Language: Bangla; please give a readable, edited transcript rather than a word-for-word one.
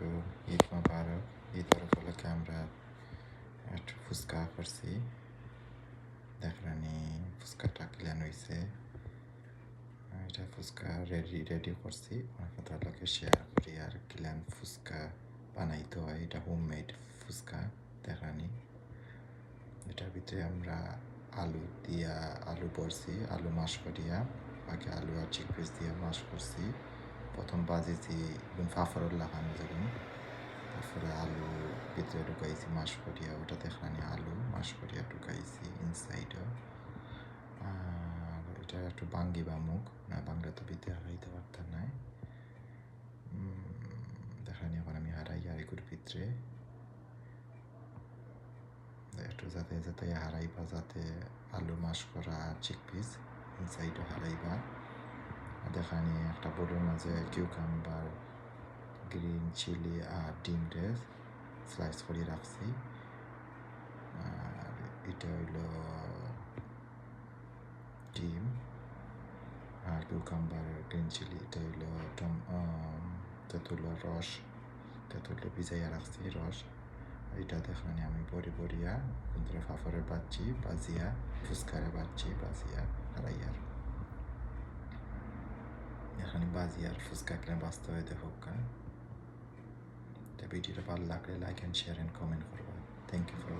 আলাইকুম, ঈদ মোবারক। ঈদ উপলক্ষে আমরা একটু ফুচকা করছি। দেখলানি ফুচকাটা ক্লিয়ার হয়েছে। এটা ফুচকা রেডি করছি, আপনাদেরকে শেয়ার করি। আর ক্লিয়ার ফুচকা বানাইতে হয়, এটা হোমমেড ফুচকা। দেখলানি এটার ভিতরে আমরা আলু ভরছি, আলু মাশ করিয়া, বাকি আলু আর চিকপিস দিয়ে মাশ করছি। প্রথম বাজিছি ফাফড় লাগানো যাবেন, তারপরে আলু ভিতরে ঢুকাইছি মাশ করিয়া, ওটা দেখলানি আলু মাশ করিয়া ঢুকাইছি ইনসাইডও। আর এটা একটু বাঙ্গি বা মুখ না বাংলা তো ভিতরে হারাইতে পারতাম নাই। দেখলানি এখন আমি হারাই আরেকুর ভিতরে একটু যাতে হারাইবা, যাতে আলু মাশ করা চিকপিস ইনসাইডও হারাইবা। দেখানি একটা বোর্ডের মাঝে কিউকাম্বার, গ্রিন চিলি আর ডিম রেস স্লাইস করে রাখছি। আর এটা হইল ডিম আর কিউকাম্বার, গ্রিন চিলি, এটা হইল তেঁতুলের রস, তেঁতুলে ভিজাইয়া রাখছি রস। এটা দেখলানি আমি বড়িয়া কিন্তু ফাফড়ে বাজিয়া ফুচকারে বাজিয়া হারাইয়ার এখানে বাজিয়ার ফুচকা কিনে বাঁচতে হয়। দেখো ভিডিওটা ভালো লাগলে like and share and comment করবা। Thank you for